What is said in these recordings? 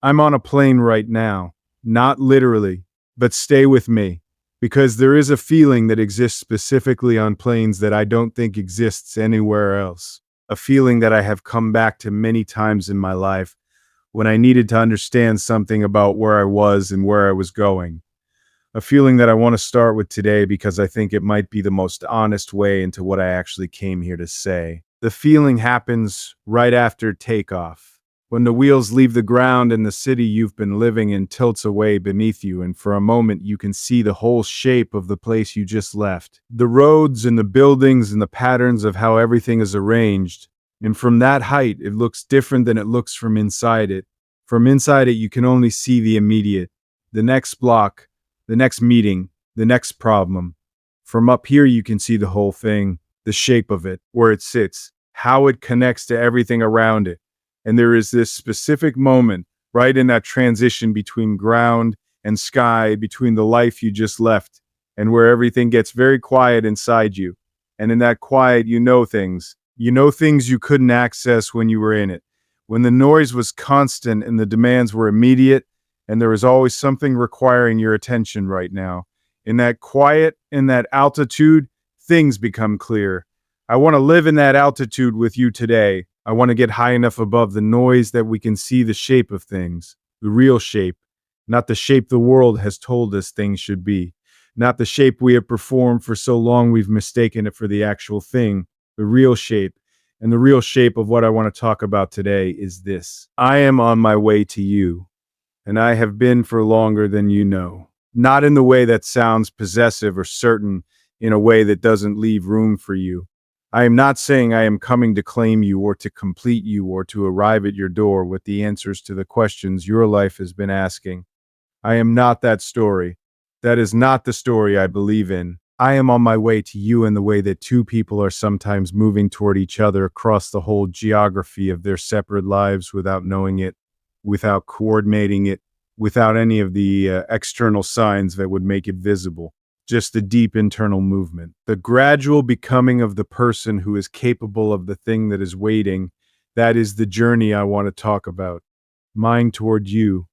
I'm on a plane right now, not literally, but stay with me, because there is a feeling that exists specifically on planes that I don't think exists anywhere else. A feeling that I have come back to many times in my life when I needed to understand something about where I was and where I was going. A feeling that I want to start with today because I think it might be the most honest way into what I actually came here to say. The feeling happens right after takeoff, when the wheels leave the ground and the city you've been living in tilts away beneath you, and for a moment you can see the whole shape of the place you just left. The roads and the buildings and the patterns of how everything is arranged. And from that height, it looks different than it looks from inside it. From inside it, you can only see the immediate, the next block, the next meeting, the next problem. From up here, you can see the whole thing, the shape of it, where it sits, how it connects to everything around it. And there is this specific moment right in that transition between ground and sky, between the life you just left, and where everything gets very quiet inside you. And in that quiet, you know things. You know things you couldn't access when you were in it. When the noise was constant and the demands were immediate, and there is always something requiring your attention right now. In that quiet, in that altitude, things become clear. I want to live in that altitude with you today. I want to get high enough above the noise that we can see the shape of things, the real shape, not the shape the world has told us things should be, not the shape we have performed for so long we've mistaken it for the actual thing, the real shape. And the real shape of what I want to talk about today is this. I am on my way to you. And I have been for longer than you know. Not in the way that sounds possessive or certain, in a way that doesn't leave room for you. I am not saying I am coming to claim you or to complete you or to arrive at your door with the answers to the questions your life has been asking. I am not that story. That is not the story I believe in. I am on my way to you in the way that two people are sometimes moving toward each other across the whole geography of their separate lives without knowing it, without coordinating it, without any of the external signs that would make it visible. Just the deep internal movement. The gradual becoming of the person who is capable of the thing that is waiting. That is the journey I want to talk about. Mine toward you,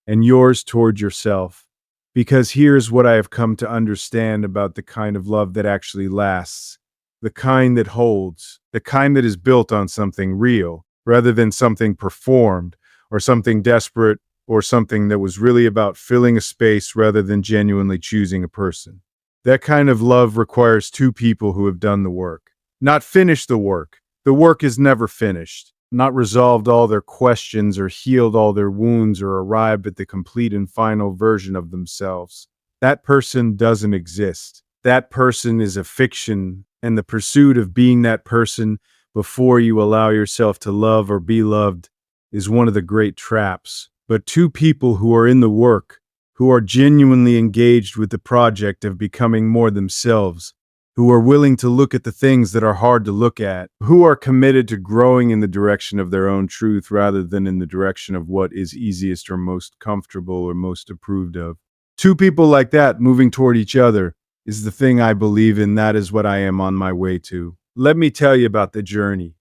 and yours toward yourself. Because here's what I have come to understand about the kind of love that actually lasts. The kind that holds. The kind that is built on something real, rather than something performed, or something desperate, or something that was really about filling a space rather than genuinely choosing a person. That kind of love requires two people who have done the work. Not finished the work. The work is never finished. Not resolved all their questions or healed all their wounds or arrived at the complete and final version of themselves. That person doesn't exist. That person is a fiction, and the pursuit of being that person before you allow yourself to love or be loved is one of the great traps. But two people who are in the work, who are genuinely engaged with the project of becoming more themselves, who are willing to look at the things that are hard to look at, who are committed to growing in the direction of their own truth rather than in the direction of what is easiest or most comfortable or most approved of. Two people like that moving toward each other is the thing I believe in. That is what I am on my way to. Let me tell you about the journey,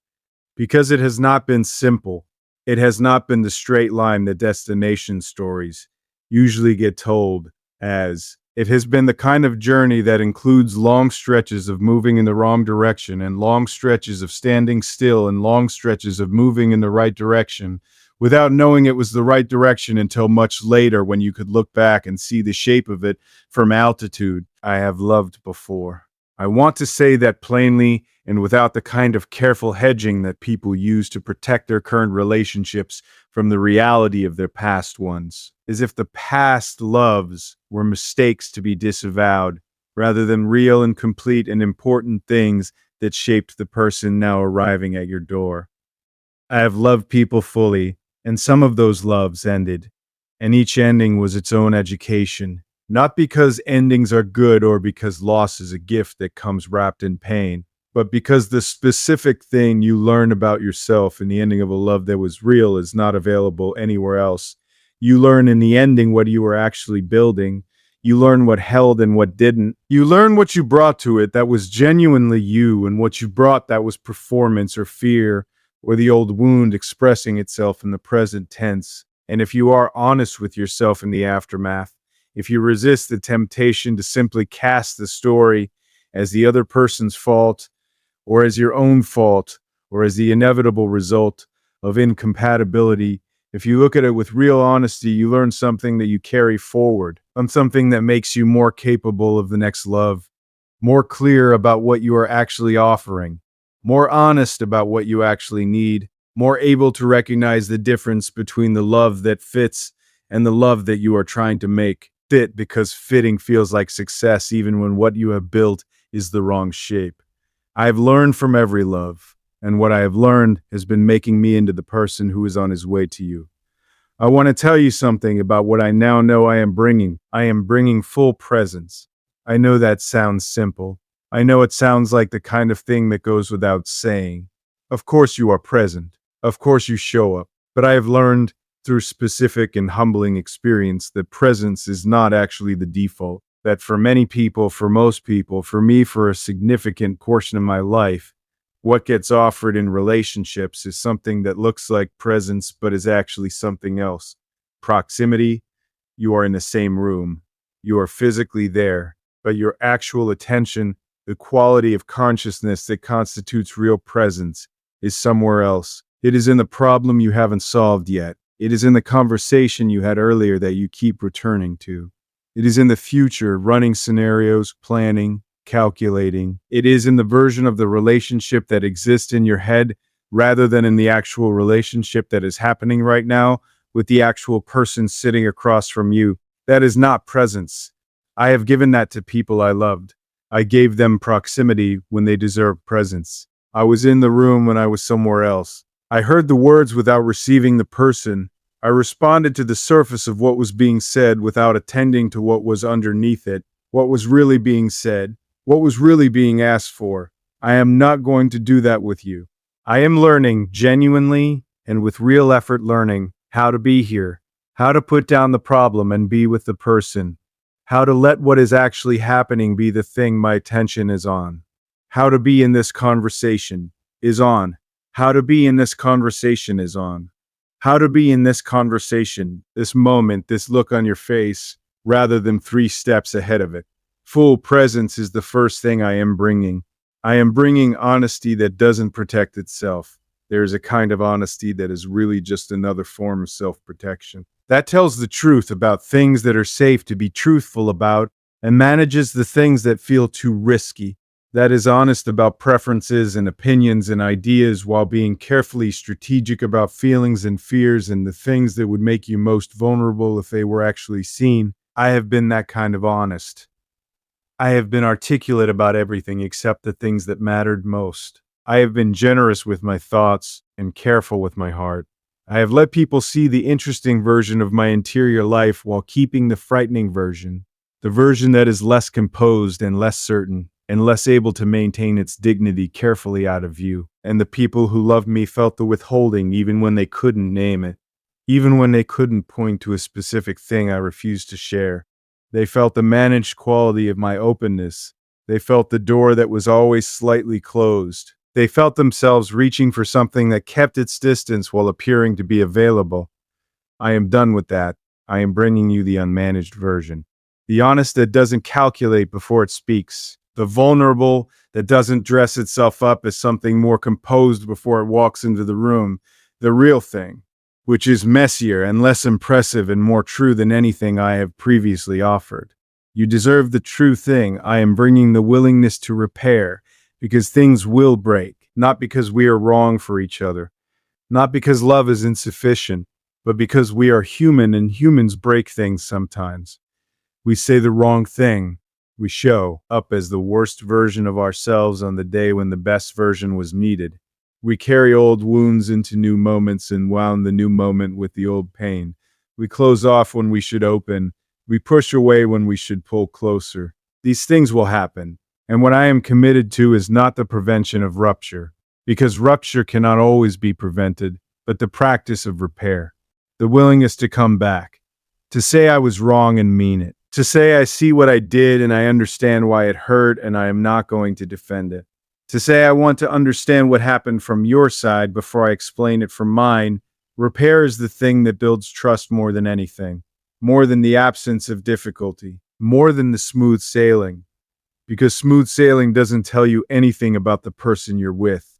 because it has not been simple. It has not been the straight line that destination stories usually get told as. It has been the kind of journey that includes long stretches of moving in the wrong direction and long stretches of standing still and long stretches of moving in the right direction without knowing it was the right direction until much later when you could look back and see the shape of it from altitude. I have loved before. I want to say that plainly and without the kind of careful hedging that people use to protect their current relationships from the reality of their past ones, as if the past loves were mistakes to be disavowed, rather than real and complete and important things that shaped the person now arriving at your door. I have loved people fully, and some of those loves ended, and each ending was its own education, not because endings are good or because loss is a gift that comes wrapped in pain, but because the specific thing you learn about yourself in the ending of a love that was real is not available anywhere else. You learn in the ending what you were actually building. You learn what held and what didn't. You learn what you brought to it that was genuinely you, and what you brought that was performance or fear or the old wound expressing itself in the present tense. And if you are honest with yourself in the aftermath, if you resist the temptation to simply cast the story as the other person's fault, or as your own fault, or as the inevitable result of incompatibility, if you look at it with real honesty, you learn something that you carry forward, and something that makes you more capable of the next love, more clear about what you are actually offering, more honest about what you actually need, more able to recognize the difference between the love that fits and the love that you are trying to make fit, because fitting feels like success even when what you have built is the wrong shape. I have learned from every love, and what I have learned has been making me into the person who is on his way to you. I want to tell you something about what I now know I am bringing. I am bringing full presence. I know that sounds simple. I know it sounds like the kind of thing that goes without saying. Of course you are present. Of course you show up. But I have learned through specific and humbling experience that presence is not actually the default. That for many people, for most people, for me, for a significant portion of my life, what gets offered in relationships is something that looks like presence but is actually something else. Proximity, you are in the same room. You are physically there, but your actual attention, the quality of consciousness that constitutes real presence, is somewhere else. It is in the problem you haven't solved yet. It is in the conversation you had earlier that you keep returning to. It is in the future, running scenarios, planning, calculating. It is in the version of the relationship that exists in your head rather than in the actual relationship that is happening right now with the actual person sitting across from you. That is not presence. I have given that to people I loved. I gave them proximity when they deserved presence. I was in the room when I was somewhere else. I heard the words without receiving the person. I responded to the surface of what was being said without attending to what was underneath it, what was really being said, what was really being asked for. I am not going to do that with you. I am learning, genuinely and with real effort learning, how to be here, how to put down the problem and be with the person, how to let what is actually happening be the thing my attention is on, how to be in this conversation is on, how to be in this conversation is on, how to be in this conversation, this moment, this look on your face, rather than 3 steps ahead of it. Full presence is the first thing I am bringing. I am bringing honesty that doesn't protect itself. There is a kind of honesty that is really just another form of self-protection. That tells the truth about things that are safe to be truthful about and manages the things that feel too risky. That is honest about preferences and opinions and ideas while being carefully strategic about feelings and fears and the things that would make you most vulnerable if they were actually seen. I have been that kind of honest. I have been articulate about everything except the things that mattered most. I have been generous with my thoughts and careful with my heart. I have let people see the interesting version of my interior life while keeping the frightening version, the version that is less composed and less certain, and less able to maintain its dignity, carefully out of view. And the people who loved me felt the withholding even when they couldn't name it, even when they couldn't point to a specific thing I refused to share. They felt the managed quality of my openness. They felt the door that was always slightly closed. They felt themselves reaching for something that kept its distance while appearing to be available. I am done with that. I am bringing you the unmanaged version. The honest that doesn't calculate before it speaks. The vulnerable that doesn't dress itself up as something more composed before it walks into the room. The real thing, which is messier and less impressive and more true than anything I have previously offered. You deserve the true thing. I am bringing the willingness to repair, because things will break, not because we are wrong for each other, not because love is insufficient, but because we are human and humans break things sometimes. We say the wrong thing. We show up as the worst version of ourselves on the day when the best version was needed. We carry old wounds into new moments and wound the new moment with the old pain. We close off when we should open. We push away when we should pull closer. These things will happen. And what I am committed to is not the prevention of rupture, because rupture cannot always be prevented, but the practice of repair. The willingness to come back. To say I was wrong and mean it. To say I see what I did and I understand why it hurt and I am not going to defend it. To say I want to understand what happened from your side before I explain it from mine, Repair is the thing that builds trust more than anything, more than the absence of difficulty, more than the smooth sailing. Because smooth sailing doesn't tell you anything about the person you're with.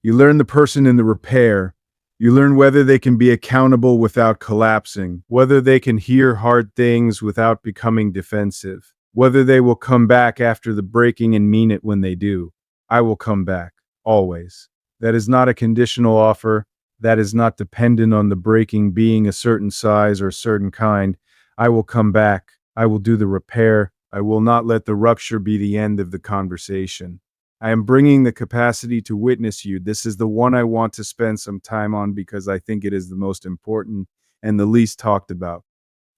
You learn the person in the repair. You learn whether they can be accountable without collapsing, whether they can hear hard things without becoming defensive, whether they will come back after the breaking and mean it when they do. I will come back, always. That is not a conditional offer. That is not dependent on the breaking being a certain size or certain kind. I will come back. I will do the repair. I will not let the rupture be the end of the conversation. I am bringing the capacity to witness you. This is the one I want to spend some time on because I think it is the most important and the least talked about.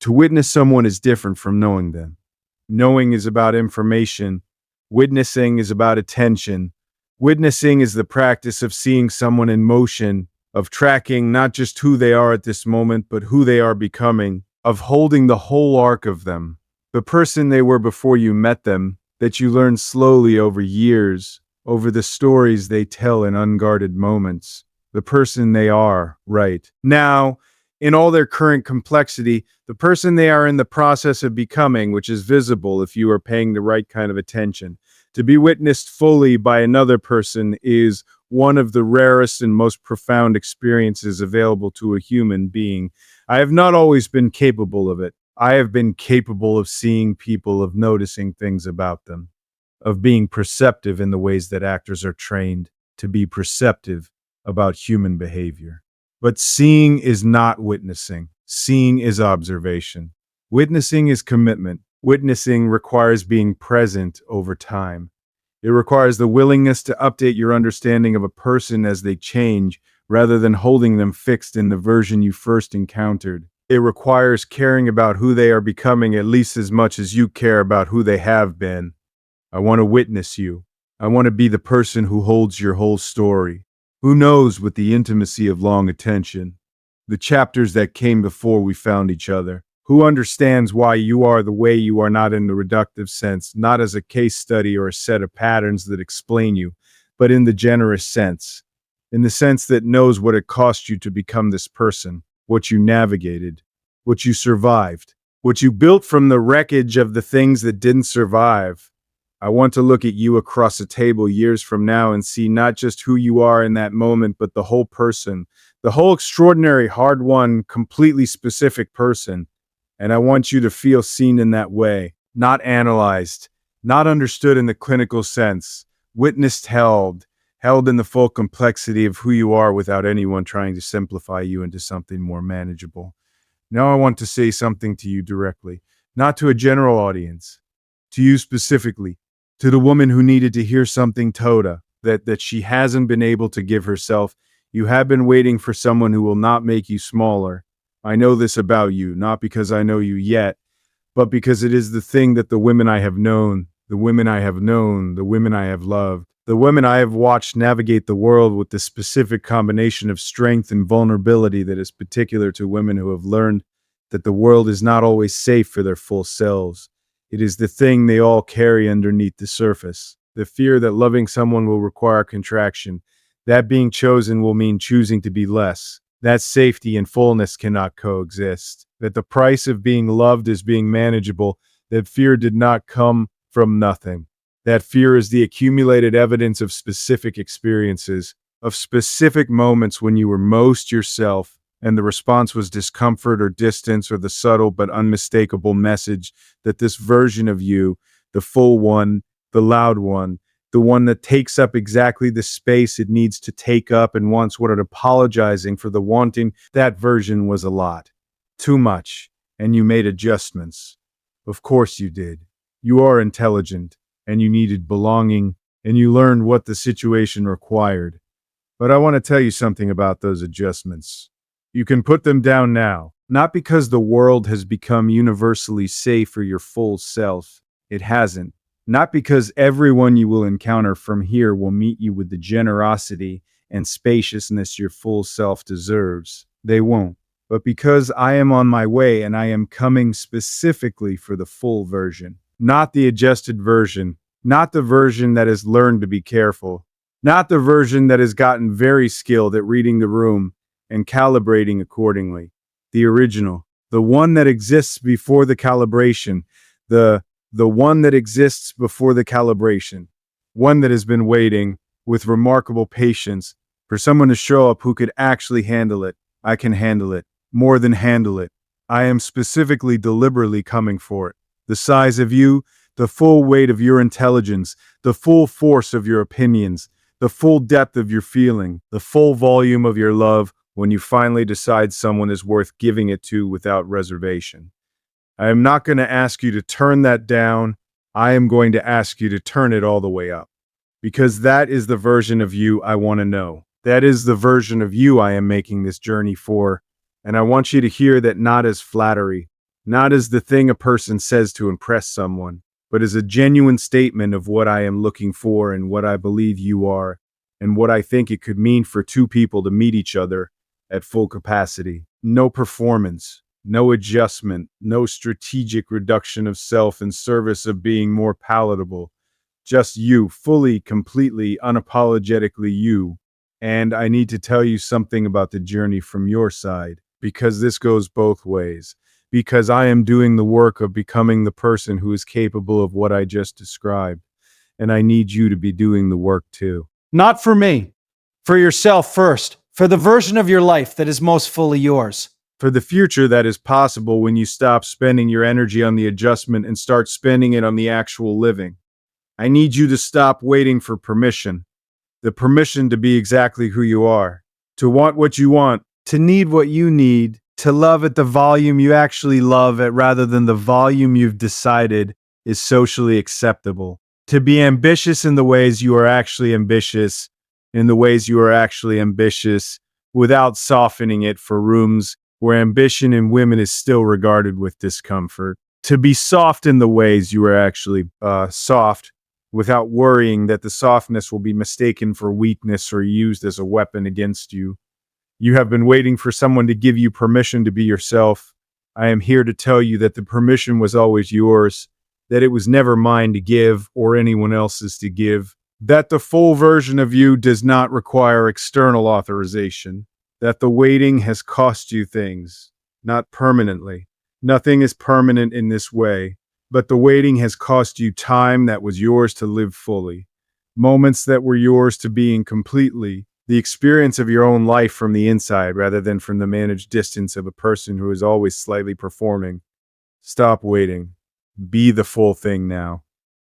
To witness someone is different from knowing them. Knowing is about information. Witnessing is about attention. Witnessing is the practice of seeing someone in motion, of tracking not just who they are at this moment, but who they are becoming, of holding the whole arc of them. The person they were before you met them, that you learn slowly over years, over the stories they tell in unguarded moments. The person they are, right now, in all their current complexity, the person they are in the process of becoming, which is visible if you are paying the right kind of attention. To be witnessed fully by another person is one of the rarest and most profound experiences available to a human being. I have not always been capable of it. I have been capable of seeing people, of noticing things about them, of being perceptive in the ways that actors are trained to be perceptive about human behavior. But seeing is not witnessing. Seeing is observation. Witnessing is commitment. Witnessing requires being present over time. It requires the willingness to update your understanding of a person as they change, rather than holding them fixed in the version you first encountered. It requires caring about who they are becoming at least as much as you care about who they have been. I want to witness you. I want to be the person who holds your whole story. Who knows with the intimacy of long attention? The chapters that came before we found each other. Who understands why you are the way you are, not in the reductive sense, not as a case study or a set of patterns that explain you, but in the generous sense. In the sense that knows what it cost you to become this person, what you navigated, what you survived, what you built from the wreckage of the things that didn't survive. I want to look at you across a table years from now and see not just who you are in that moment, but the whole person, the whole extraordinary, hard-won, completely specific person. And I want you to feel seen in that way, not analyzed, not understood in the clinical sense, witnessed, held in the full complexity of who you are without anyone trying to simplify you into something more manageable. Now I want to say something to you directly, not to a general audience, to you specifically, to the woman who needed to hear something that she hasn't been able to give herself. You have been waiting for someone who will not make you smaller. I know this about you, not because I know you yet, but because it is the thing that the women I have known, the women I have known, the women I have loved, the women I have watched navigate the world with the specific combination of strength and vulnerability that is particular to women who have learned that the world is not always safe for their full selves. It is the thing they all carry underneath the surface. The fear that loving someone will require contraction, that being chosen will mean choosing to be less, that safety and fullness cannot coexist, that the price of being loved is being manageable, that fear did not come from nothing. That fear is the accumulated evidence of specific experiences, of specific moments when you were most yourself, and the response was discomfort or distance or the subtle but unmistakable message that this version of you, the full one, the loud one, the one that takes up exactly the space it needs to take up and wants without apologizing for the wanting, that version was a lot. Too much. And you made adjustments. Of course you did. You are intelligent, and you needed belonging, and you learned what the situation required. But I want to tell you something about those adjustments. You can put them down now, not because the world has become universally safe for your full self. It hasn't. Not because everyone you will encounter from here will meet you with the generosity and spaciousness your full self deserves. They won't. But because I am on my way and I am coming specifically for the full version, not the adjusted version, not the version that has learned to be careful, not the version that has gotten very skilled at reading the room, and calibrating accordingly. The original, the one that exists before the calibration, the one that exists before the calibration, one that has been waiting with remarkable patience for someone to show up who could actually handle it. I can handle it, more than handle it. I am specifically deliberately coming for it. The size of you, the full weight of your intelligence, the full force of your opinions, the full depth of your feeling, the full volume of your love when you finally decide someone is worth giving it to without reservation. I am not going to ask you to turn that down. I am going to ask you to turn it all the way up. Because that is the version of you I want to know. That is the version of you I am making this journey for. And I want you to hear that not as flattery, not as the thing a person says to impress someone, but as a genuine statement of what I am looking for and what I believe you are, and what I think it could mean for two people to meet each other at full capacity. No performance, no adjustment, no strategic reduction of self in service of being more palatable. Just you, fully, completely, unapologetically you. And I need to tell you something about the journey from your side, because this goes both ways. Because I am doing the work of becoming the person who is capable of what I just described. And I need you to be doing the work too. Not for me. For yourself first. For the version of your life that is most fully yours. For the future that is possible when you stop spending your energy on the adjustment and start spending it on the actual living. I need you to stop waiting for permission. The permission to be exactly who you are. To want what you want. To need what you need. To love at the volume you actually love at rather than the volume you've decided is socially acceptable. To be ambitious in the ways you are actually ambitious, in the ways you are actually ambitious, without softening it for rooms where ambition in women is still regarded with discomfort. To be soft in the ways you are actually soft, without worrying that the softness will be mistaken for weakness or used as a weapon against you. You have been waiting for someone to give you permission to be yourself. I am here to tell you that the permission was always yours, that it was never mine to give or anyone else's to give, that the full version of you does not require external authorization, that the waiting has cost you things, not permanently. Nothing is permanent in this way, but the waiting has cost you time that was yours to live fully, moments that were yours to being completely, the experience of your own life from the inside rather than from the managed distance of a person who is always slightly performing. Stop waiting. Be the full thing now.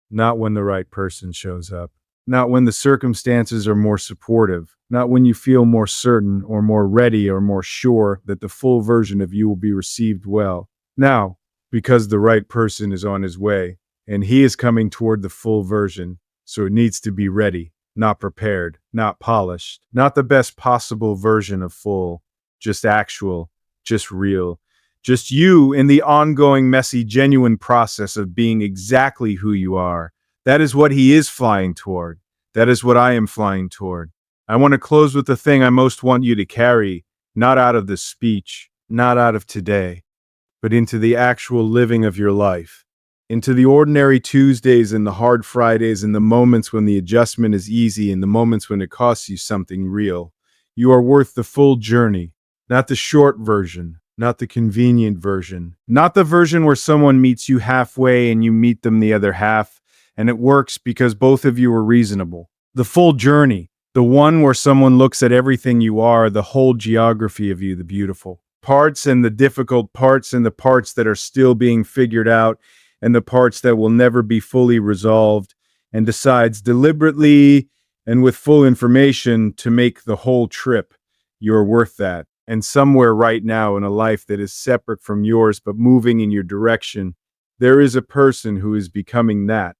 Not when the right person shows up. Not when the circumstances are more supportive. Not when you feel more certain or more ready or more sure that the full version of you will be received well. Now, because the right person is on his way, and he is coming toward the full version, so it needs to be ready. Not prepared, not polished, not the best possible version of full, just actual, just real, just you in the ongoing, messy, genuine process of being exactly who you are. That is what he is flying toward. That is what I am flying toward. I want to close with the thing I most want you to carry, not out of this speech, not out of today, but into the actual living of your life. Into the ordinary Tuesdays and the hard Fridays and the moments when the adjustment is easy and the moments when it costs you something real. You are worth the full journey, not the short version, not the convenient version, not the version where someone meets you halfway and you meet them the other half, and it works because both of you are reasonable. The full journey, the one where someone looks at everything you are, the whole geography of you, the beautiful parts and the difficult parts and the parts that are still being figured out, and the parts that will never be fully resolved, and decides deliberately and with full information to make the whole trip. You're worth that. And somewhere right now in a life that is separate from yours but moving in your direction, there is a person who is becoming that.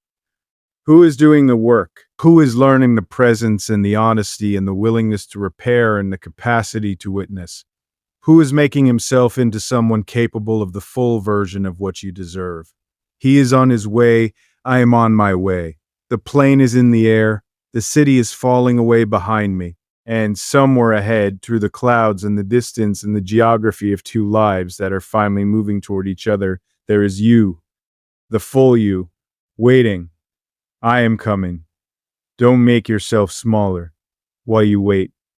Who is doing the work? Who is learning the presence and the honesty and the willingness to repair and the capacity to witness? Who is making himself into someone capable of the full version of what you deserve? He is on his way. I am on my way. The plane is in the air. The city is falling away behind me. And somewhere ahead, through the clouds and the distance and the geography of two lives that are finally moving toward each other, there is you, the full you, waiting. I am coming. Don't make yourself smaller while you wait.